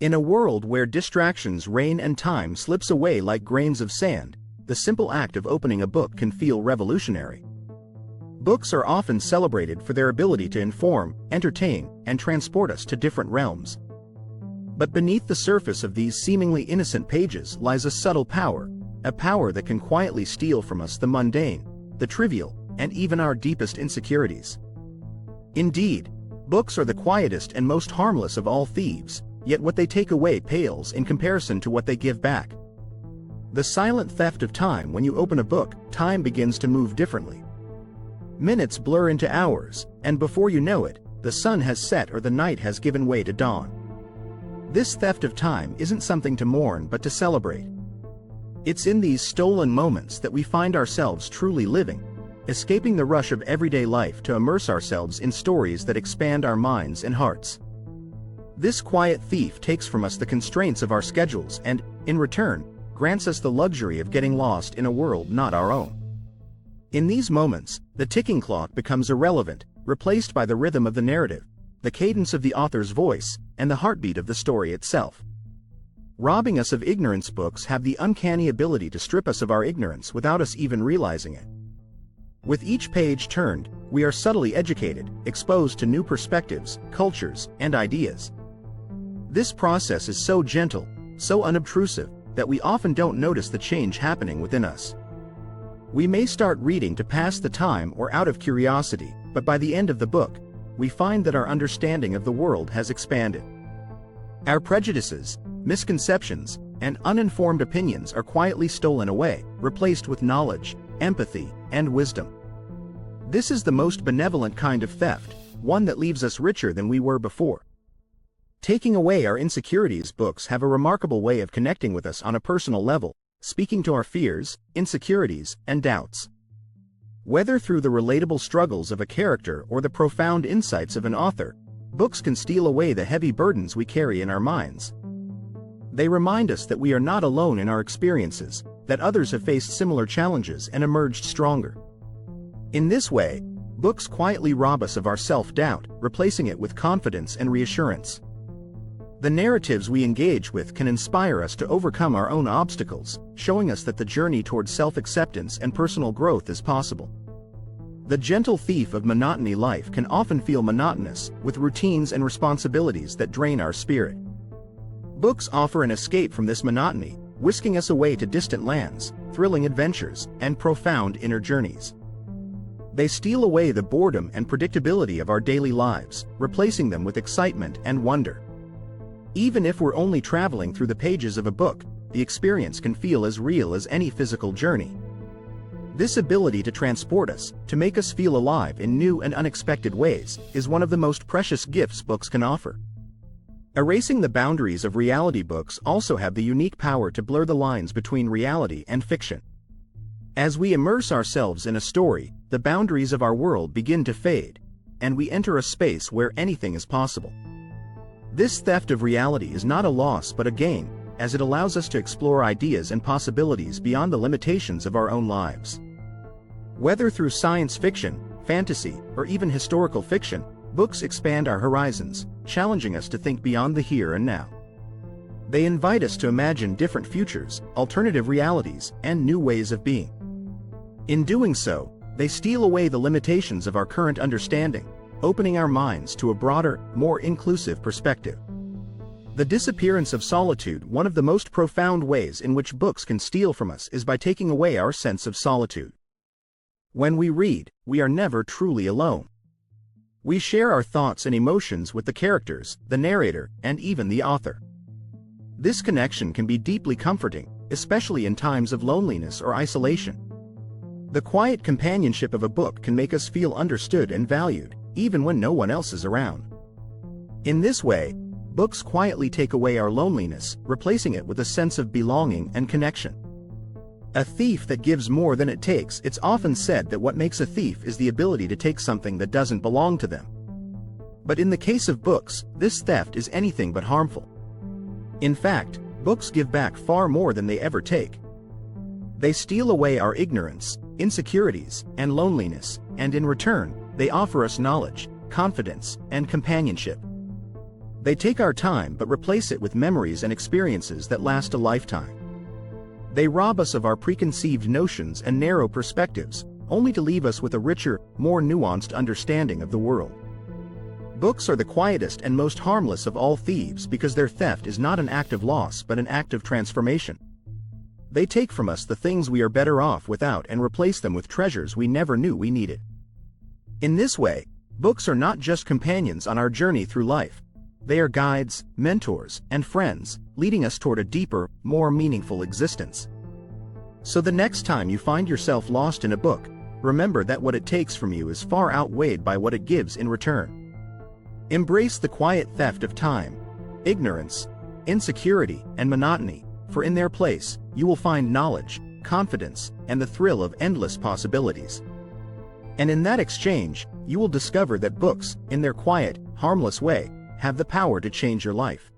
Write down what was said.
In a world where distractions reign and time slips away like grains of sand, the simple act of opening a book can feel revolutionary. Books are often celebrated for their ability to inform, entertain, and transport us to different realms. But beneath the surface of these seemingly innocent pages lies a subtle power, a power that can quietly steal from us the mundane, the trivial, and even our deepest insecurities. Indeed, books are the quietest and most harmless of all thieves, yet what they take away pales in comparison to what they give back. The silent theft of time. When you open a book, time begins to move differently. Minutes blur into hours, and before you know it, the sun has set or the night has given way to dawn. This theft of time isn't something to mourn but to celebrate. It's in these stolen moments that we find ourselves truly living, escaping the rush of everyday life to immerse ourselves in stories that expand our minds and hearts. This quiet thief takes from us the constraints of our schedules and, in return, grants us the luxury of getting lost in a world not our own. In these moments, the ticking clock becomes irrelevant, replaced by the rhythm of the narrative, the cadence of the author's voice, and the heartbeat of the story itself. Robbing us of ignorance, books have the uncanny ability to strip us of our ignorance without us even realizing it. With each page turned, we are subtly educated, exposed to new perspectives, cultures, and ideas. This process is so gentle, so unobtrusive, that we often don't notice the change happening within us. We may start reading to pass the time or out of curiosity, but by the end of the book, we find that our understanding of the world has expanded. Our prejudices, misconceptions, and uninformed opinions are quietly stolen away, replaced with knowledge, empathy, and wisdom. This is the most benevolent kind of theft, one that leaves us richer than we were before. Taking away our insecurities, books have a remarkable way of connecting with us on a personal level, speaking to our fears, insecurities, and doubts. Whether through the relatable struggles of a character or the profound insights of an author, books can steal away the heavy burdens we carry in our minds. They remind us that we are not alone in our experiences, that others have faced similar challenges and emerged stronger. In this way, books quietly rob us of our self-doubt, replacing it with confidence and reassurance. The narratives we engage with can inspire us to overcome our own obstacles, showing us that the journey towards self-acceptance and personal growth is possible. The gentle thief of monotony. Life can often feel monotonous, with routines and responsibilities that drain our spirit. Books offer an escape from this monotony, whisking us away to distant lands, thrilling adventures, and profound inner journeys. They steal away the boredom and predictability of our daily lives, replacing them with excitement and wonder. Even if we're only traveling through the pages of a book, the experience can feel as real as any physical journey. This ability to transport us, to make us feel alive in new and unexpected ways, is one of the most precious gifts books can offer. Erasing the boundaries of reality, books also have the unique power to blur the lines between reality and fiction. As we immerse ourselves in a story, the boundaries of our world begin to fade, and we enter a space where anything is possible. This theft of reality is not a loss but a gain, as it allows us to explore ideas and possibilities beyond the limitations of our own lives. Whether through science fiction, fantasy, or even historical fiction, books expand our horizons, challenging us to think beyond the here and now. They invite us to imagine different futures, alternative realities, and new ways of being. In doing so, they steal away the limitations of our current understanding, opening our minds to a broader, more inclusive perspective. The disappearance of solitude. One of the most profound ways in which books can steal from us is by taking away our sense of solitude. When we read, we are never truly alone. We share our thoughts and emotions with the characters, the narrator, and even the author. This connection can be deeply comforting, especially in times of loneliness or isolation. The quiet companionship of a book can make us feel understood and valued, even when no one else is around. In this way, books quietly take away our loneliness, replacing it with a sense of belonging and connection. A thief that gives more than it takes. It's often said that what makes a thief is the ability to take something that doesn't belong to them. But in the case of books, this theft is anything but harmful. In fact, books give back far more than they ever take. They steal away our ignorance, insecurities, and loneliness, and in return, they offer us knowledge, confidence, and companionship. They take our time but replace it with memories and experiences that last a lifetime. They rob us of our preconceived notions and narrow perspectives, only to leave us with a richer, more nuanced understanding of the world. Books are the quietest and most harmless of all thieves because their theft is not an act of loss but an act of transformation. They take from us the things we are better off without and replace them with treasures we never knew we needed. In this way, books are not just companions on our journey through life. They are guides, mentors, and friends, leading us toward a deeper, more meaningful existence. So the next time you find yourself lost in a book, remember that what it takes from you is far outweighed by what it gives in return. Embrace the quiet theft of time, ignorance, insecurity, and monotony, for in their place, you will find knowledge, confidence, and the thrill of endless possibilities. And in that exchange, you will discover that books, in their quiet, harmless way, have the power to change your life.